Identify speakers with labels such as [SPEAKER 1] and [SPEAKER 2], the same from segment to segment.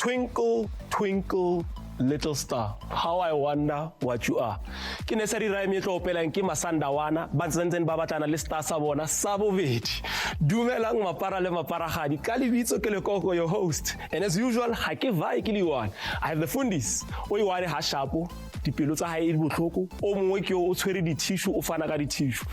[SPEAKER 1] Twinkle, twinkle, little star, how I wonder what you are. Ke ne se di rhyme e tlo opelang ke masandawana ba tsentsen ba batlana le star sa bona sa bobedi. Dumelang mapara le maparagadi ka lebitso ke Lekoko, your host, and as usual ha ke vai ke le one. I have the fundis o i wane ha shapo dipelo tsa hae di botlhoko o mongwe ke o tshwere di tissue o fana ka di tissue.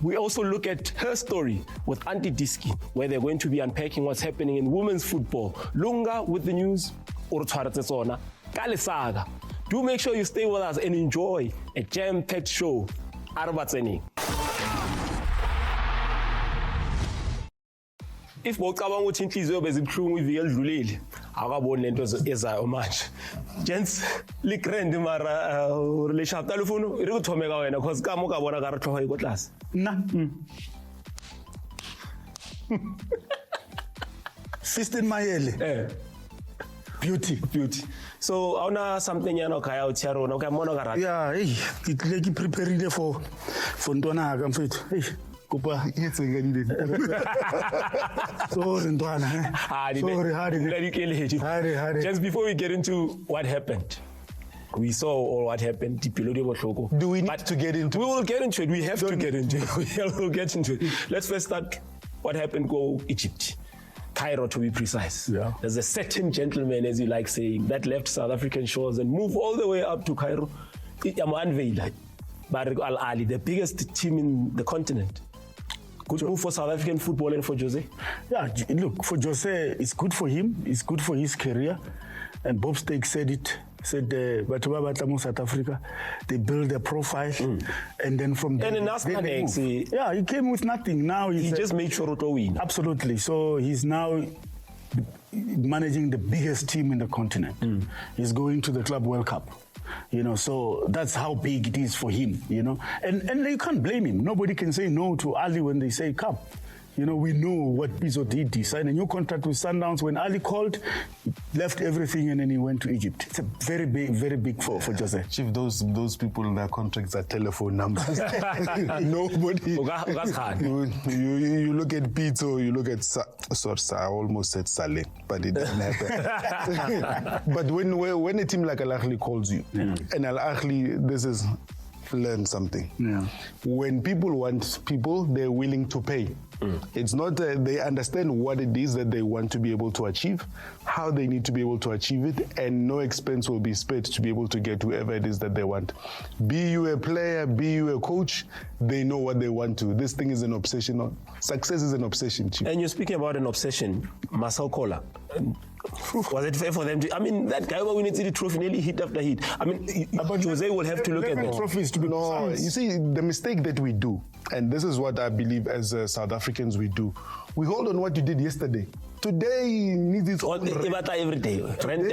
[SPEAKER 1] We also look at her story with Auntie Diski, where they're going to be unpacking what's happening in women's football. Lunga with the news, o re tshwaretse tsona ka lesaga. Do make sure you stay with us and enjoy a jam-packed show. Arbatseneng. If bocabanga ukuthi inhliziyo bezibhlungu ivike edlulile akaboni lento ezayo manje. Gents, le grand mara relation ta Lufuno ire kuthomeka wena cause ka mo ka bona ka re tlhogo e ko tlase.
[SPEAKER 2] Nna. 15 mayele. Beauty.
[SPEAKER 1] So awuna something yana khaya uthi yarona okay mona ka rata.
[SPEAKER 2] Yeah, hey, ke tle ke prepare for ntwana ka mfethu. Hey. Kupa yetseng dile. Sorry ntwana. Sorry.
[SPEAKER 1] Just before we get into what happened. We saw all what happened.
[SPEAKER 2] Do we need to get into it?
[SPEAKER 1] We will get into it. We have to get into it. We'll get into it. Let's first start what happened go Egypt. Cairo to be precise.
[SPEAKER 2] Yeah.
[SPEAKER 1] There's a certain gentleman, as you like saying, that left South African shores and moved all the way up to Cairo. I'm unveiled. Ahly, the biggest team in the continent. Good move for South African football and for José.
[SPEAKER 2] Yeah, look, for José, it's good for him. It's good for his career. And Bob Stake said it. Said South Africa, they build their profile, and then from there, he came with nothing. Now
[SPEAKER 1] he just made sure to win.
[SPEAKER 2] Absolutely. So he's now managing the biggest team in the continent. He's going to the Club World Cup. So that's how big it is for him. And you can't blame him. Nobody can say no to Ahly when they say come. We know what Pizzo did. He signed a new contract with Sundowns. When Ahly called, he left everything and then he went to Egypt. It's a very big for José.
[SPEAKER 3] Chief, those people in their contracts are telephone numbers. Nobody.
[SPEAKER 1] That's hard.
[SPEAKER 3] You look at Pizzo, you look at I almost said Saleh, but it doesn't happen. But when a team like Al Ahly calls you, and Al Ahly, this is learn something.
[SPEAKER 2] Yeah.
[SPEAKER 3] When people want people, they're willing to pay. It's not they understand what it is that they want to be able to achieve, how they need to be able to achieve it, and no expense will be spared to be able to get whoever it is that they want. Be you a player, be you a coach, they know what they want to. This thing is an obsession. Success is an obsession, Chief.
[SPEAKER 1] And you're speaking about an obsession, Marcel Koller. Was it fair for them to? That guy who wins the trophy nearly hit after hit. But José will have to look at that.
[SPEAKER 2] Trophies to be
[SPEAKER 3] you see, the mistake that we do, and this is what I believe as South Africans we do, we hold on what you did yesterday. Today needs its own rent.
[SPEAKER 1] Every day. Rent,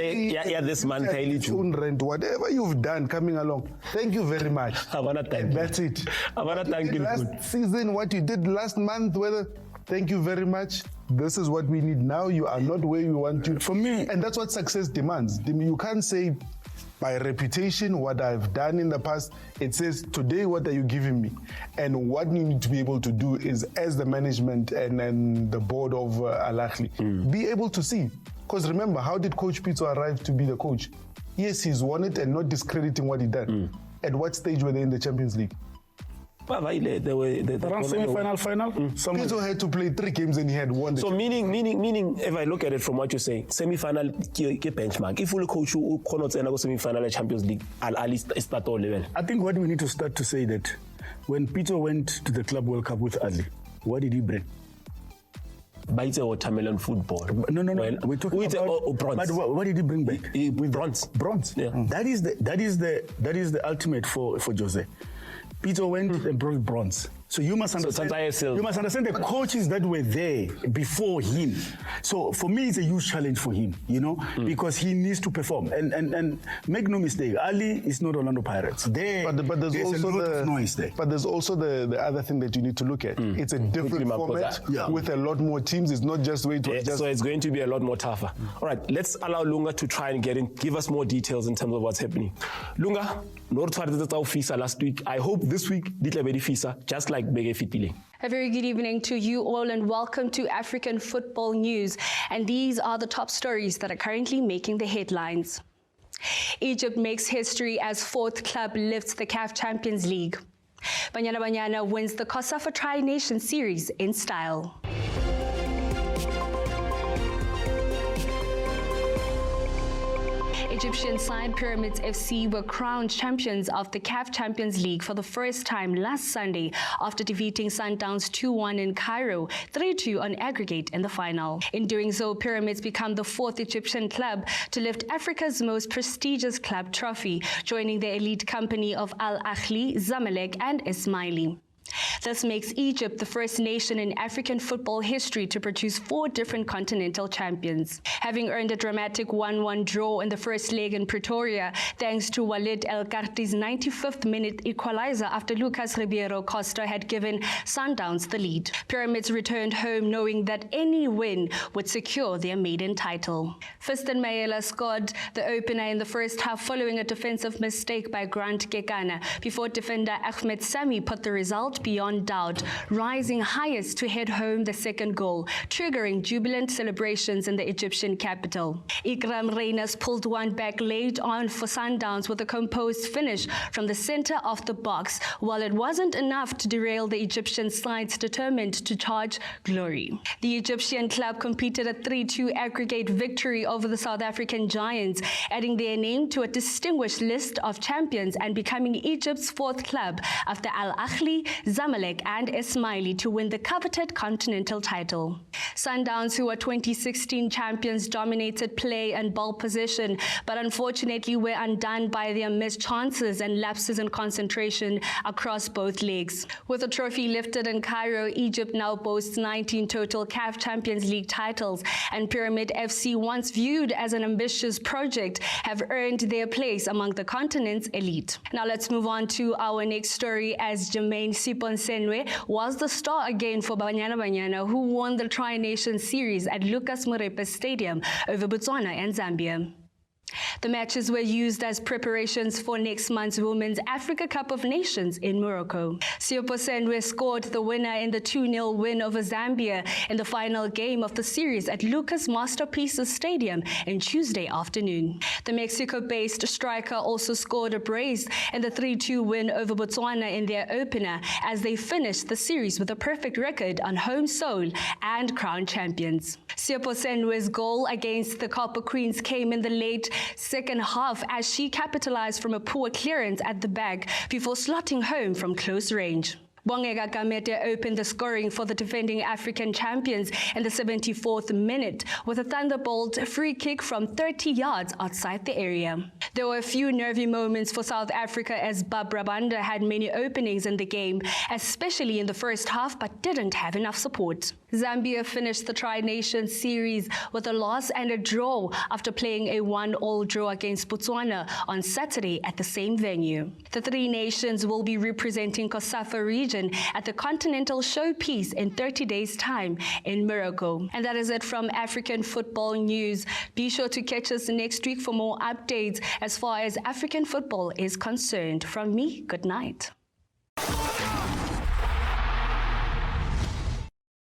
[SPEAKER 1] this month,
[SPEAKER 3] its own rent. Whatever you've done coming along, thank you very much.
[SPEAKER 1] I want to thank you.
[SPEAKER 3] That's it.
[SPEAKER 1] I want to thank you.
[SPEAKER 3] Last season, what you did last month, thank you very much. This is what we need now. You are not where you want to.
[SPEAKER 2] For me,
[SPEAKER 3] and that's what success demands. You can't say by reputation, what I've done in the past. It says today, what are you giving me? And what you need to be able to do is, as the management and the board of Al Ahly, be able to see. Because remember, how did Coach Pizzo arrive to be the coach? Yes, he's won it and not discrediting what he done. At what stage were they in the Champions League?
[SPEAKER 2] Around semi-final.
[SPEAKER 3] Pizzo had to play 3 games and he had won.
[SPEAKER 1] So meaning, if I look at it from what you say, semi-final benchmark. If you coach who cannot enter semi-final at Champions League, Al Ahly start all level.
[SPEAKER 2] I think what we need to start to say that when Pizzo went to the Club World Cup with Ahly, what did he bring?
[SPEAKER 1] It's a watermelon football.
[SPEAKER 2] No.
[SPEAKER 1] Well,
[SPEAKER 2] we're talking about
[SPEAKER 1] bronze.
[SPEAKER 2] But what did he bring back?
[SPEAKER 1] Bronze.
[SPEAKER 2] Yeah. That is the ultimate for José. Pizzo went and brought bronze. So you must understand. You must understand the coaches that were there before him. So for me, it's a huge challenge for him, because he needs to perform. And make no mistake, Ahly is not Orlando Pirates.
[SPEAKER 3] But there's also
[SPEAKER 2] a lot of noise there.
[SPEAKER 3] But there's also the other thing that you need to look at. It's a different format with a lot more teams. It's not just way to
[SPEAKER 1] So it's going to be a lot more tougher. All right, let's allow Lunga to try and give us more details in terms of what's happening. Lunga, last week, I hope this week, FISA, just like Bege Fitile.
[SPEAKER 4] A very good evening to you all and welcome to African Football News. And these are the top stories that are currently making the headlines. Egypt makes history as fourth club lifts the CAF Champions League. Banyana Banyana wins the COSAFA TriNations series in style. Egyptian side Pyramids FC were crowned champions of the CAF Champions League for the first time last Sunday after defeating Sundowns 2-1 in Cairo, 3-2 on aggregate in the final. In doing so, Pyramids become the fourth Egyptian club to lift Africa's most prestigious club trophy, joining the elite company of Ahly, Zamalek and Ismaili. This makes Egypt the first nation in African football history to produce 4 different continental champions. Having earned a dramatic 1-1 draw in the first leg in Pretoria, thanks to Walid El Karti's 95th minute equalizer after Lucas Riveiro had given Sundowns the lead. Pyramids returned home knowing that any win would secure their maiden title. Fiston Mayela scored the opener in the first half following a defensive mistake by Grant Kekana before defender Ahmed Sami put the result beyond doubt, rising highest to head home the second goal, triggering jubilant celebrations in the Egyptian capital. Ikram Reyners pulled one back late on for Sundowns with a composed finish from the center of the box, while it wasn't enough to derail the Egyptian sides determined to charge glory. The Egyptian club competed a 3-2 aggregate victory over the South African Giants, adding their name to a distinguished list of champions and becoming Egypt's fourth club after Al Ahly, Zamalek and Ismaili to win the coveted continental title. Sundowns, who were 2016 champions, dominated play and ball possession, but unfortunately were undone by their missed chances and lapses in concentration across both legs. With the trophy lifted in Cairo, Egypt now boasts 19 total CAF Champions League titles, and Pyramid FC, once viewed as an ambitious project, have earned their place among the continent's elite. Now let's move on to our next story, as Jermaine Siponsenwe was the star again for Banyana Banyana, who won the TriNations series at Lucas Moripe Stadium over Botswana and Zambia. The matches were used as preparations for next month's Women's Africa Cup of Nations in Morocco. Siponsenwe scored the winner in the 2-0 win over Zambia in the final game of the series at Lucas Masterpieces Stadium on Tuesday afternoon. The Mexico-based striker also scored a brace in the 3-2 win over Botswana in their opener, as they finished the series with a perfect record on home soil and crowned champions. Siponsenwe's goal against the Copper Queens came in the late second half as she capitalized from a poor clearance at the back before slotting home from close range. Bongeka Gamete opened the scoring for the defending African champions in the 74th minute with a thunderbolt free kick from 30 yards outside the area. There were a few nervy moments for South Africa as Barbara Banda had many openings in the game, especially in the first half, but didn't have enough support. Zambia finished the TriNations series with a loss and a draw after playing a 1-1 draw against Botswana on Saturday at the same venue. The 3 nations will be representing COSAFA region at the Continental Showpiece in 30 days' time in Morocco. And that is it from African Football News. Be sure to catch us next week for more updates as far as African football is concerned. From me, good night.